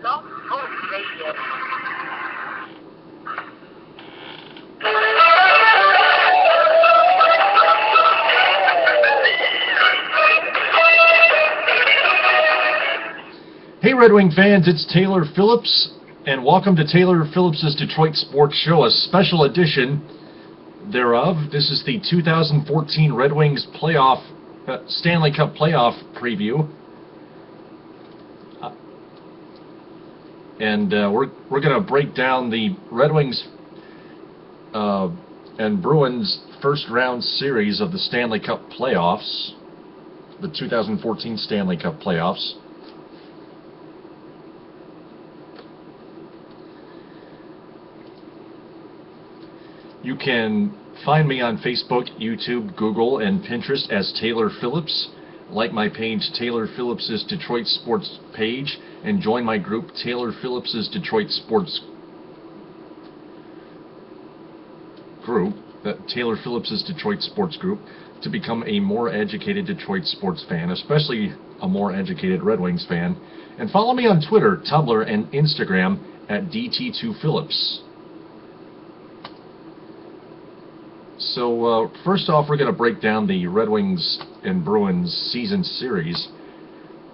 Blog Talk Radio. Hey Red Wing fans, it's Taylor Phillips, and welcome to Taylor Phillips' Detroit Sports Show, a special edition thereof. This is the 2014 Red Wings Stanley Cup playoff preview. We're going to break down the Red Wings and Bruins first round series of the Stanley Cup playoffs, the 2014 Stanley Cup playoffs. You can find me on Facebook, YouTube, Google, and Pinterest as Taylor Phillips. Like my page, Taylor Phillips' Detroit Sports page, and join my group, Taylor Phillips' Detroit Sports group, Taylor Phillips' Detroit Sports group, to become a more educated Detroit sports fan, especially a more educated Red Wings fan. And follow me on Twitter, Tumblr, and Instagram at DT2Phillips. So first off, we're going to break down the Red Wings and Bruins season series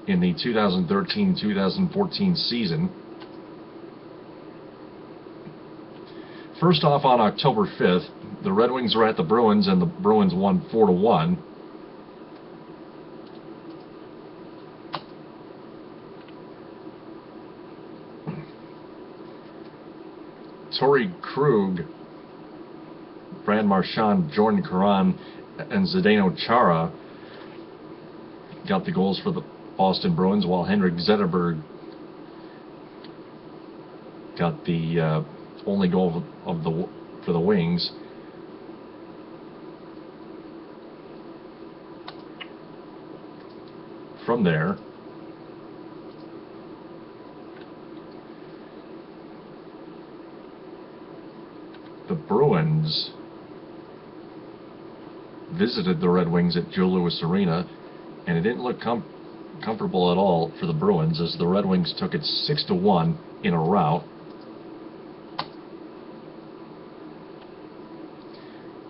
in the 2013-2014 season. First off, on October 5th, the Red Wings were at the Bruins, and the Bruins won 4-1. Torrey Krug, Brad Marchand, Jordan Caron, and Zdeno Chara got the goals for the Boston Bruins, while Henrik Zetterberg got the only goal for the Wings. From there, the Bruins visited the Red Wings at Joe Louis Arena, and it didn't look comfortable at all for the Bruins, as the Red Wings took it 6-1 in a rout.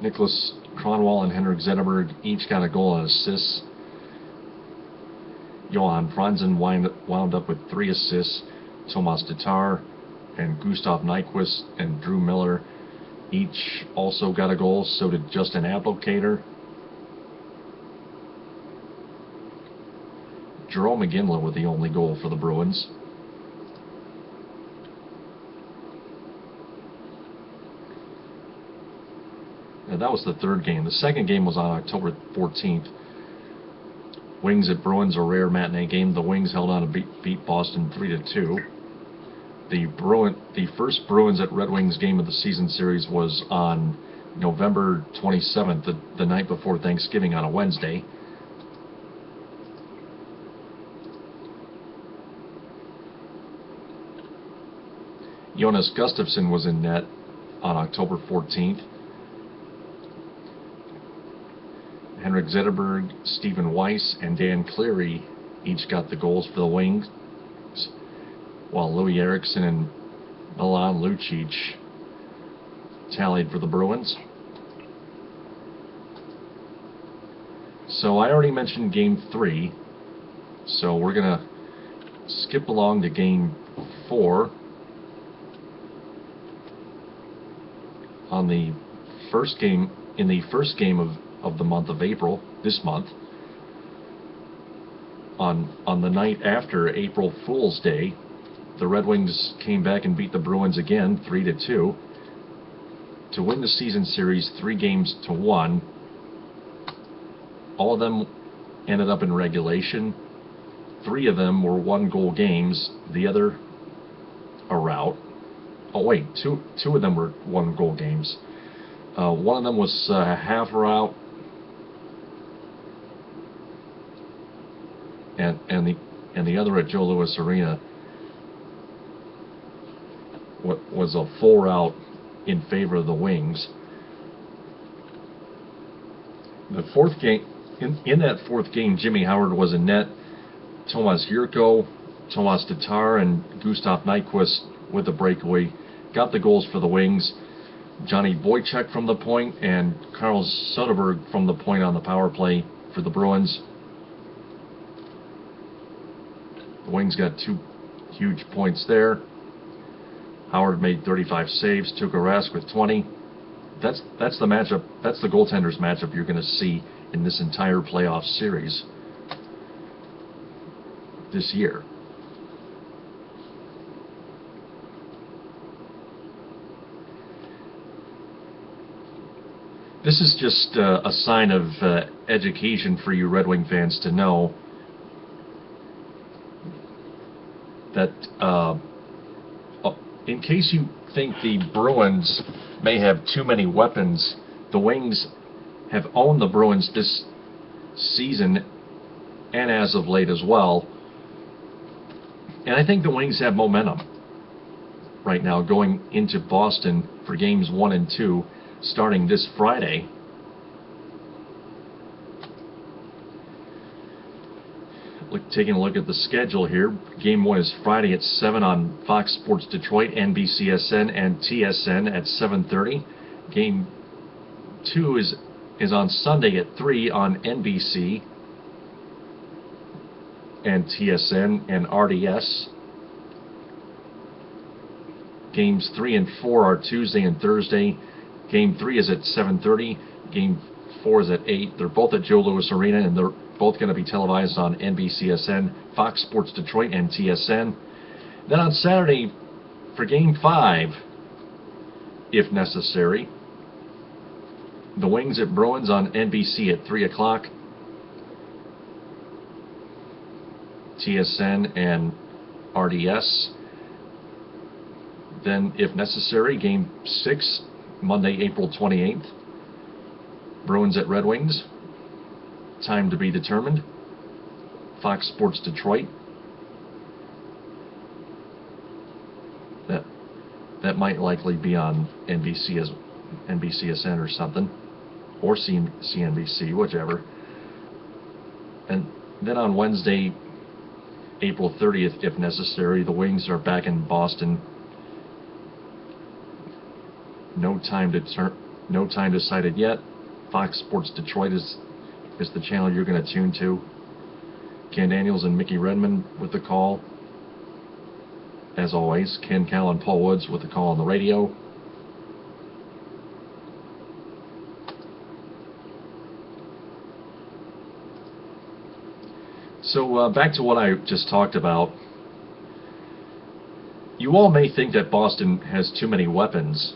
Nicholas Kronwall and Henrik Zetterberg each got a goal and assists. Johan Franzen wound up with 3 assists. Tomas Tatar and Gustav Nyquist and Drew Miller each also got a goal. So did Justin Ablocator. Jerome McGinley with the only goal for the Bruins. And that was the third game. The second game was on October 14th. Wings at Bruins, a rare matinee game. The Wings held on to beat Boston 3-2. The first Bruins at Red Wings game of the season series was on November 27th, the night before Thanksgiving, on a Wednesday. Jonas Gustafsson was in net on October 14th. Henrik Zetterberg, Stephen Weiss, and Dan Cleary each got the goals for the Wings, while Louis Eriksson and Milan Lucic tallied for the Bruins. So I already mentioned Game 3, so we're going to skip along to Game 4. On the first game, in the first game of the month of April, this month, on the night after April Fool's Day, the Red Wings came back and beat the Bruins again 3-2 to win the season series 3-1. All of them ended up in regulation. 3 of them were 1-goal games. The other a rout. Oh wait, two of them were 1-goal games. One of them was half a rout, and the other at Joe Louis Arena was a full rout in favor of the Wings. The fourth game, in that fourth game, Jimmy Howard was in net. Tomas Jurko Tomas Tatar and Gustav Nyquist with the breakaway got the goals for the Wings. Johnny Boychuk from the point and Carl Soderberg from the point on the power play for the Bruins. The Wings got 2 huge points there. Howard made 35 saves, Tuukka Rask with 20. That's the matchup. That's the goaltenders matchup you're going to see in this entire playoff series this year. This is just a sign of education for you Red Wing fans to know that in case you think the Bruins may have too many weapons, the Wings have owned the Bruins this season and as of late as well. And I think the Wings have momentum right now going into Boston for games 1 and 2 starting this Friday. Taking a look at the schedule here, Game 1 is Friday at 7 on Fox Sports Detroit, NBCSN, and TSN at 7:30. Game 2 is on Sunday at 3 on NBC and TSN and RDS. Games 3 and 4 are Tuesday and Thursday. Game 3 is at 7:30. Game 4 is at 8. They're both at Joe Louis Arena, and they're both going to be televised on NBCSN, Fox Sports Detroit, and TSN. Then on Saturday, for Game 5, if necessary, the Wings at Bruins on NBC at 3 o'clock. TSN and RDS. Then, if necessary, Game 6, Monday, April 28th. Bruins at Red Wings. Time to be determined. Fox Sports Detroit. That might likely be on NBCSN or something, or CNBC, whichever. And then on Wednesday, April 30th, if necessary, the Wings are back in Boston. No time decided yet. Fox Sports Detroit is the channel you're going to tune to. Ken Daniels and Mickey Redmond with the call. As always, Ken Cal and Paul Woods with the call on the radio. So back to what I just talked about. You all may think that Boston has too many weapons.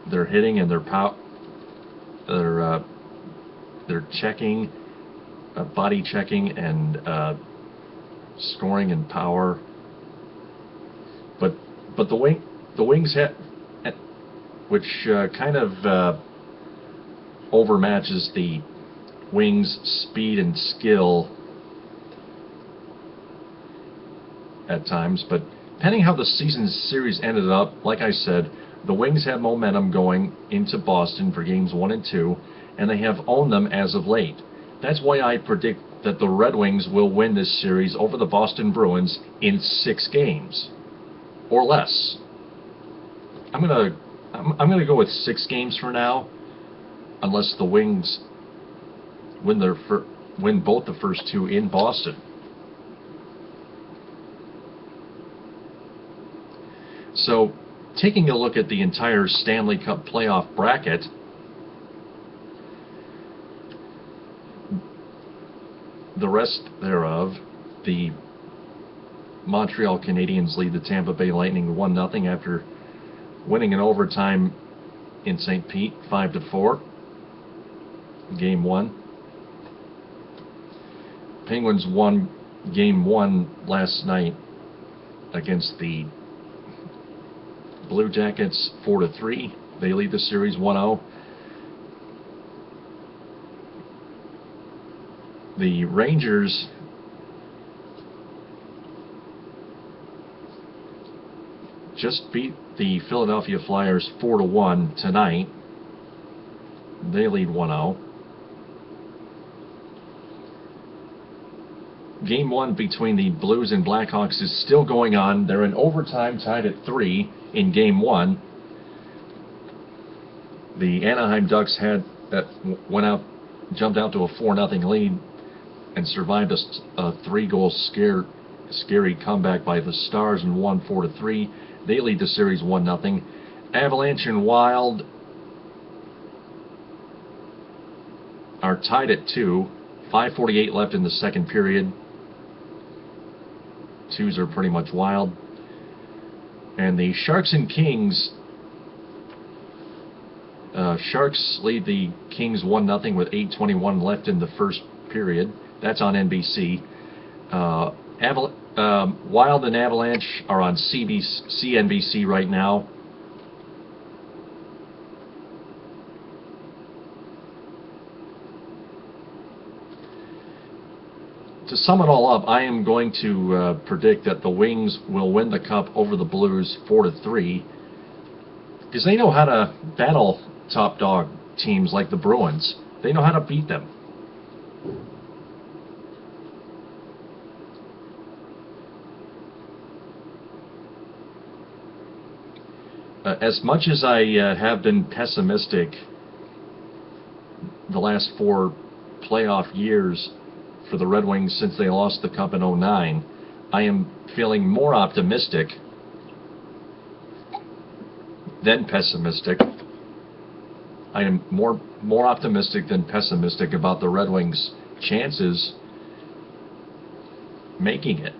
They're hitting and they're checking, body checking, and scoring and power. But the Wings have, which kind of overmatches the Wings' speed and skill at times. But depending how the season series ended up, like I said, the Wings have momentum going into Boston for games 1 and 2, and they have owned them as of late. That's why I predict that the Red Wings will win this series over the Boston Bruins in 6 games or less. I'm gonna go with 6 games for now, unless the Wings win both the first 2 in Boston. So, taking a look at the entire Stanley Cup playoff bracket, the rest thereof, the Montreal Canadiens lead the Tampa Bay Lightning 1-0 after winning in overtime in St. Pete 5-4. Game 1. Penguins won Game 1 last night against the Blue Jackets 4-3. They lead the series 1-0. The Rangers just beat the Philadelphia Flyers 4-1 tonight. They lead 1-0. Game 1 between the Blues and Blackhawks is still going on. They're in overtime, tied at 3 in Game 1. The Anaheim Ducks jumped out to a 4-0 lead and survived a 3-goal scary comeback by the Stars and won 4-3. They lead the series 1-0. Avalanche and Wild are tied at 2. 5:48 left in the second period. Twos are pretty much Wild. And the Sharks and Kings. Sharks lead the Kings 1-0 with 8:21 left in the first period. That's on NBC. Wild and Avalanche are on CNBC right now. To sum it all up, I am going to predict that the Wings will win the Cup over the Blues 4-3, because they know how to battle top dog teams like the Bruins. They know how to beat them. As much as I have been pessimistic the last 4 playoff years for the Red Wings since they lost the Cup in 2009, I am feeling more optimistic than pessimistic. I am more optimistic than pessimistic about the Red Wings' chances making it.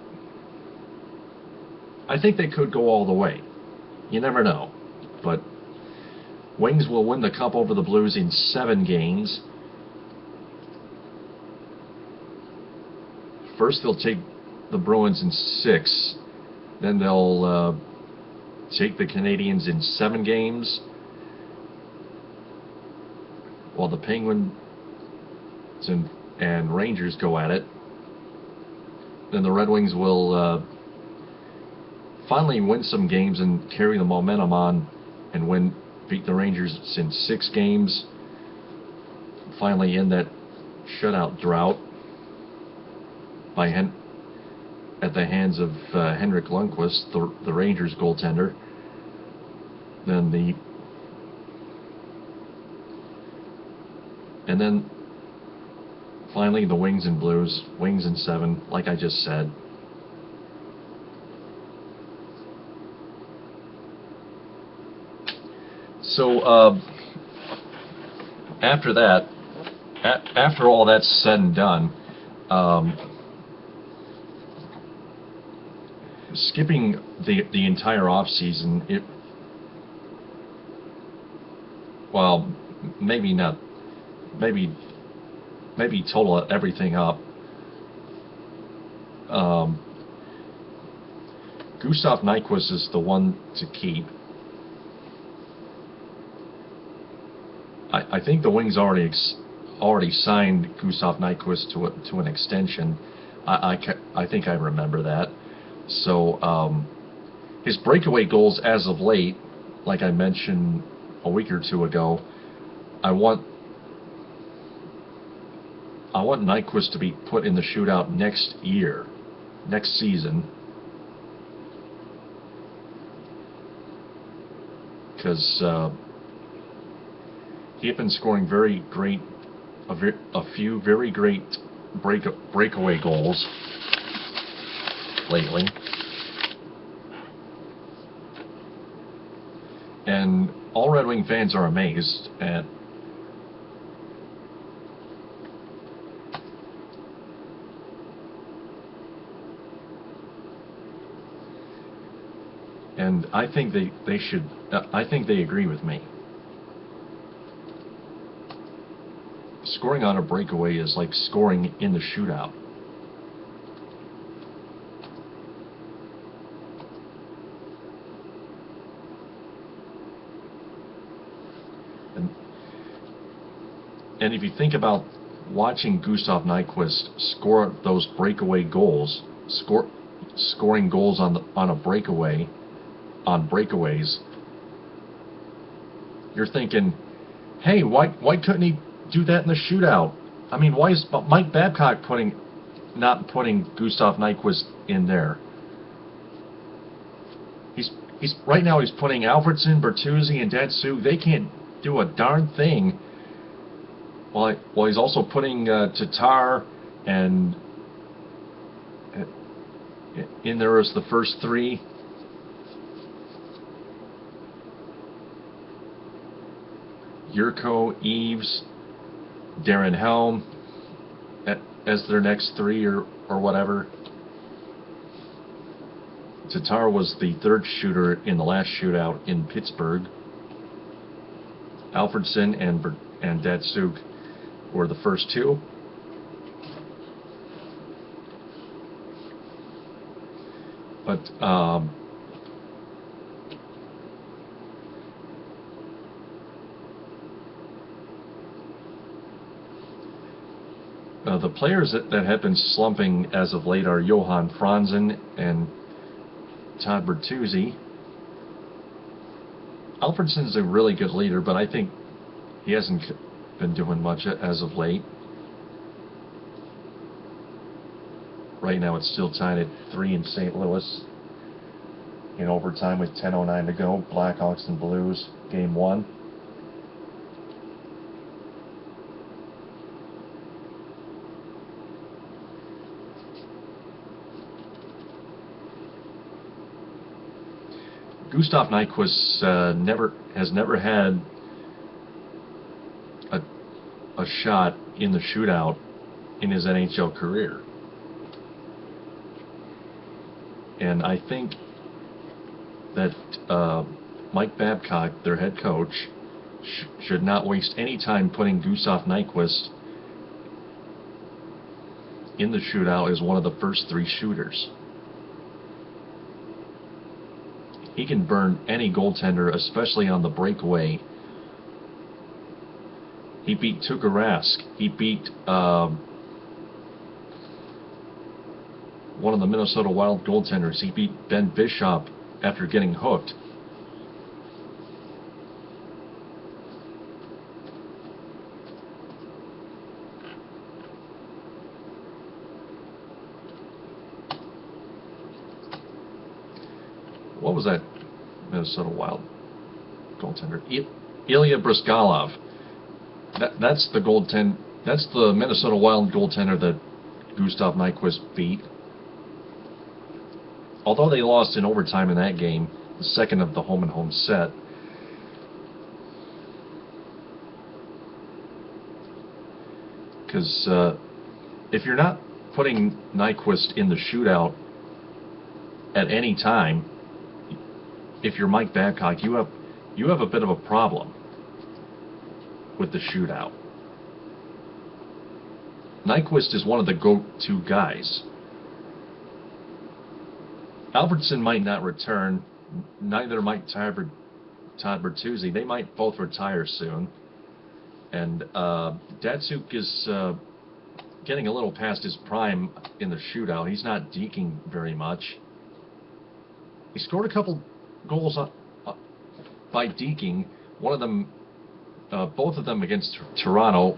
I think they could go all the way. You never know. But Wings will win the Cup over the Blues in 7 games. First they'll take the Bruins in 6. Then they'll take the Canadiens in 7 games. While the Penguins and Rangers go at it. Then the Red Wings will finally win some games and carry the momentum on and beat the Rangers in 6 games. Finally end that shutout drought at the hands of Henrik Lundqvist, the Rangers goaltender. And then finally the Wings and Blues, Wings in 7, like I just said. So after that, after all that's said and done, skipping the entire off season, maybe not, maybe total everything up. Gustav Nyquist is the one to keep. I think the Wings already signed Gustav Nyquist to an extension. I think I remember that. So his breakaway goals as of late, like I mentioned a week or 2 ago, I want Nyquist to be put in the shootout next season, because he had been scoring a few very great breakaway goals lately, and all Red Wing fans are amazed at and I think they should. I think they agree with me. Scoring on a breakaway is like scoring in the shootout. And if you think about watching Gustav Nyquist score those breakaway goals, scoring goals on a breakaway, on breakaways, you're thinking, hey, why couldn't he do that in the shootout? I mean, why is Mike Babcock putting not putting Gustav Nyquist in there. He's right now he's putting Alfredsson, Bertuzzi, and Datsuk. They can't do a darn thing. While he's also putting Tatar and in there as the first three. Yurko, Eves, Darren Helm as their next three or whatever. Tatar was the third shooter in the last shootout in Pittsburgh. Alfredsson and Datsuk were the first two. But the players that have been slumping as of late are Johan Franzen and Todd Bertuzzi. Alfredsson's a really good leader, but I think he hasn't been doing much as of late. Right now it's still tied at 3 in St. Louis in overtime with 10:09 to go. Blackhawks and Blues, game 1. Gustav Nyquist has never had a shot in the shootout in his NHL career. And I think that Mike Babcock, their head coach, should not waste any time putting Gustav Nyquist in the shootout as one of the first 3 shooters. He can burn any goaltender, especially on the breakaway. He beat Tuukka Rask. He beat one of the Minnesota Wild goaltenders. He beat Ben Bishop after getting hooked. What was that Minnesota Wild goaltender? Ilya Bryzgalov. That's the Minnesota Wild goaltender that Gustav Nyquist beat. Although they lost in overtime in that game, the second of the home-and-home set. Because if you're not putting Nyquist in the shootout at any time, if you're Mike Babcock, you have a bit of a problem with the shootout. Nyquist is one of the go-to guys. Alfredsson might not return. Neither might Todd Bertuzzi. They might both retire soon. And Datsuk is getting a little past his prime in the shootout. He's not deking very much. He scored a couple goals by deking. One of them, both of them against Toronto.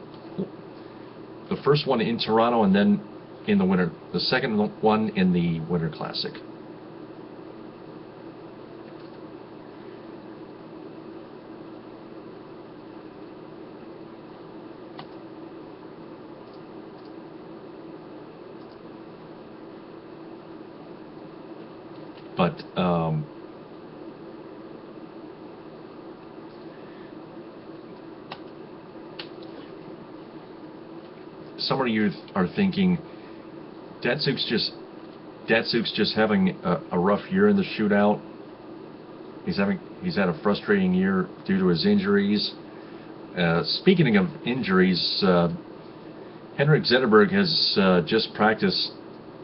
The first one in Toronto, and then in the winter. The second one in the Winter Classic. But some of you are thinking Datsuk's just having a rough year in the shootout. He's had a frustrating year due to his injuries. Speaking of injuries, Henrik Zetterberg has just practiced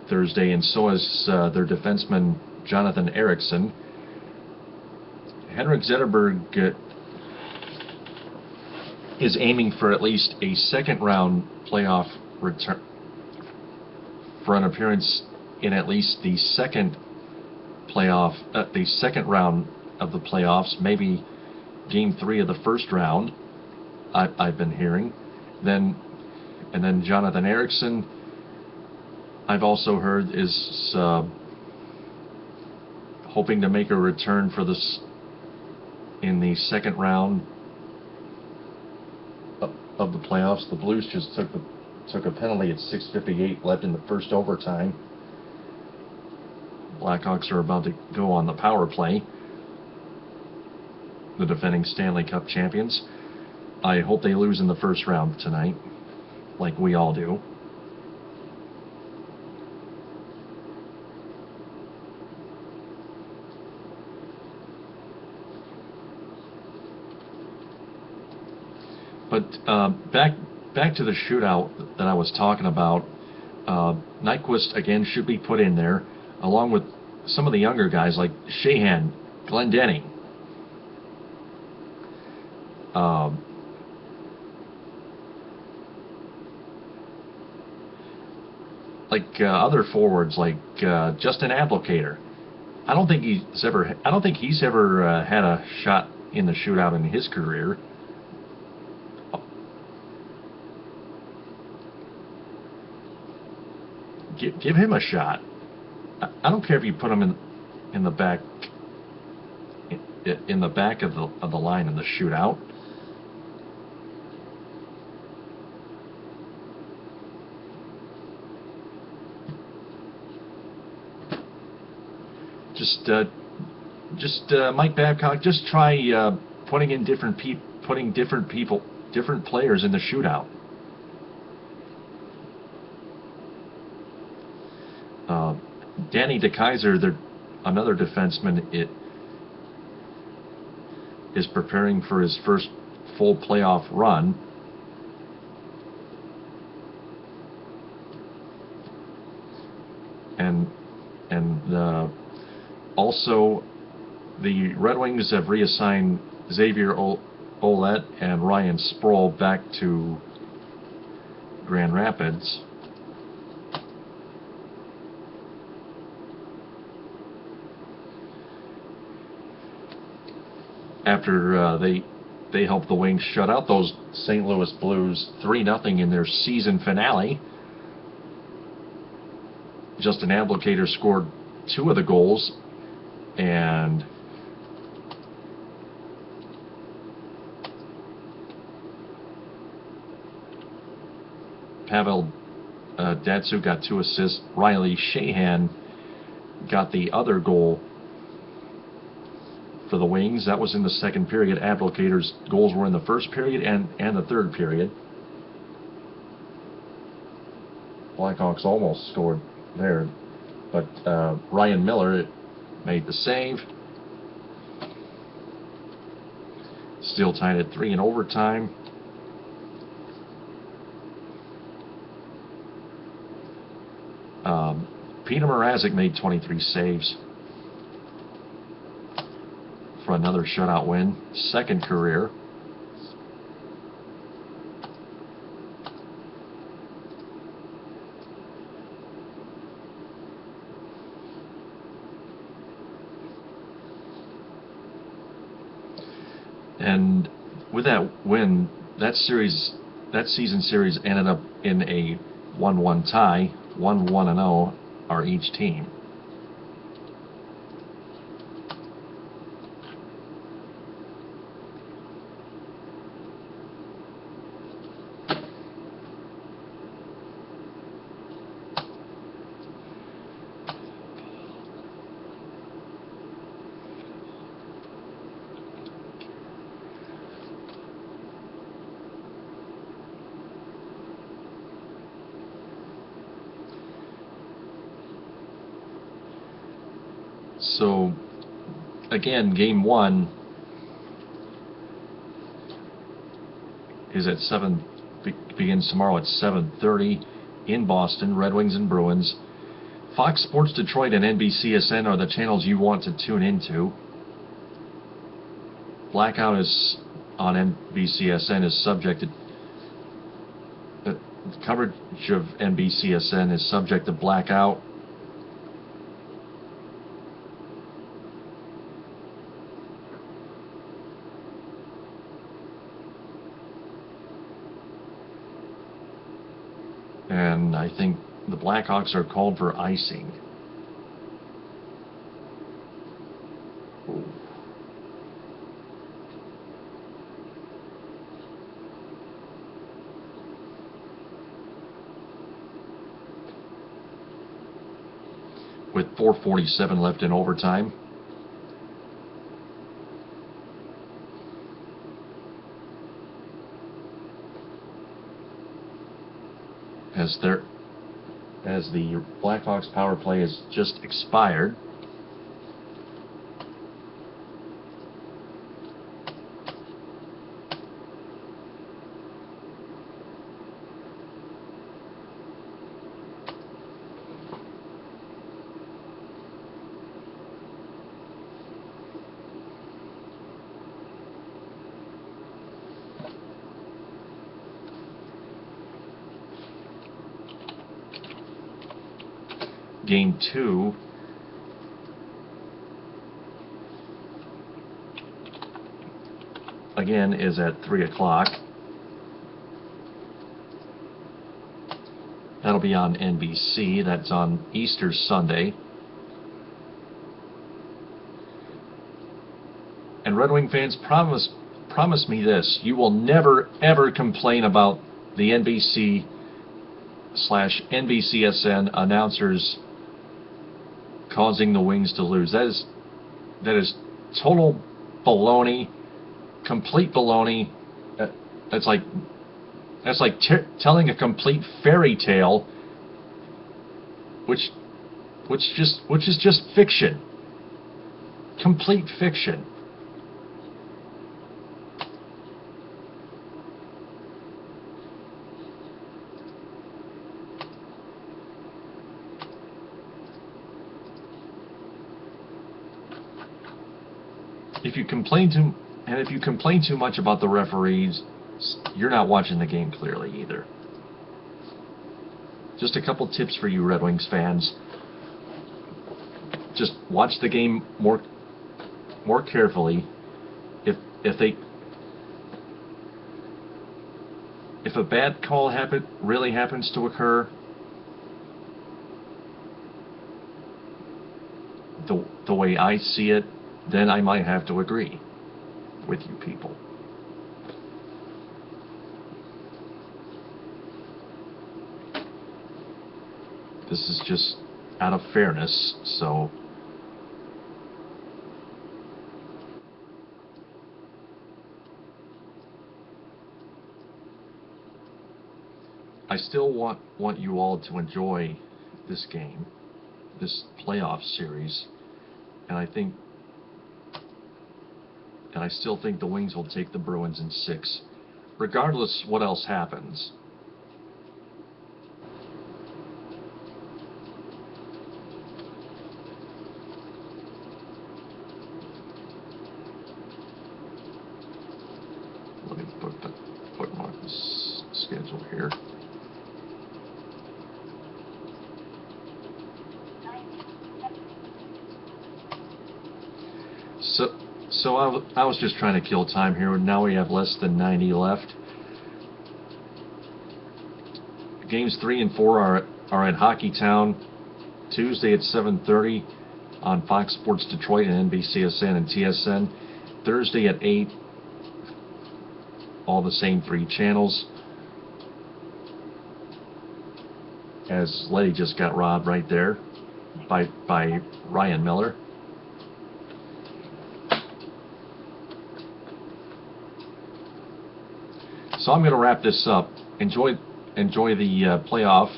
Thursday, and so has their defenseman Jonathan Ericsson. Henrik Zetterberg is aiming for at least a second-round playoff return for an appearance in at least the second round of the playoffs, maybe Game 3 of the first round. I've been hearing. And then Jonathan Ericsson I've also heard, is hoping to make a return for this in the second round of the playoffs. The Blues just took a penalty at 6:58 left in the first overtime. Blackhawks are about to go on the power play. The defending Stanley Cup champions. I hope they lose in the first round tonight, like we all do. But back to the shootout that I was talking about. Nyquist again should be put in there, along with some of the younger guys like Sheahan, Glendening. Other forwards like Justin Applicator. I don't think he's ever had a shot in the shootout in his career. Give him a shot. I don't care if you put him in the back of the line in the shootout. Just Mike Babcock, just try putting different players in the shootout. Danny DeKeyser, another defenseman, is preparing for his first full playoff run. And also, the Red Wings have reassigned Xavier Ouellet and Ryan Sproul back to Grand Rapids. After they helped the Wings shut out those St. Louis Blues 3-0 in their season finale. Justin Applicator scored 2 of the goals, and Pavel Datsyuk got 2 assists. Riley Sheahan got the other goal for the Wings. That was in the second period. Applicator's goals were in the first period and the third period. Blackhawks almost scored there, but Ryan Miller made the save. Still tied at 3 in overtime. Peter Mrazek made 23 saves for another shutout win, second career. And with that win, that season series ended up in a 1-1 tie. 1-1-0 are each team. So, again, Game 1 is at begins tomorrow at 7:30 in Boston. Red Wings and Bruins. Fox Sports Detroit and NBCSN are the channels you want to tune into. Blackout is on NBCSN is subject to coverage of NBCSN is subject to blackout. And I think The Blackhawks are called for icing. Ooh. With 4:47 left in overtime. As the Blackhawks power play has just expired. Game 2 again is at 3 o'clock. That'll be on NBC. That's on Easter Sunday. And Red Wing fans, promise me this: you will never ever complain about the NBC/NBCSN announcers causing the Wings to lose. That is total baloney, complete baloney. That's like telling a complete fairy tale, which is just fiction, complete fiction. If you complain too much about the referees, you're not watching the game clearly either. Just a couple tips for you Red Wings fans. Just watch the game more carefully. If a bad call really happens to occur, the way I see it, then I might have to agree with you people. This is just out of fairness, so I still want you all to enjoy this game, this playoff series, and I still think the Wings will take the Bruins in 6, regardless what else happens. Let me bookmark this schedule here. So I was just trying to kill time here, and now we have less than 90 left. Games 3 and 4 are at Hockeytown, Tuesday at 7:30 on Fox Sports Detroit and NBCSN and TSN. Thursday at 8, all the same 3 channels. As Letty just got robbed right there by Ryan Miller. So I'm going to wrap this up. Enjoy the playoffs,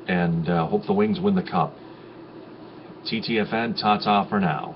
and hope the Wings win the cup. TTFN, ta-ta for now.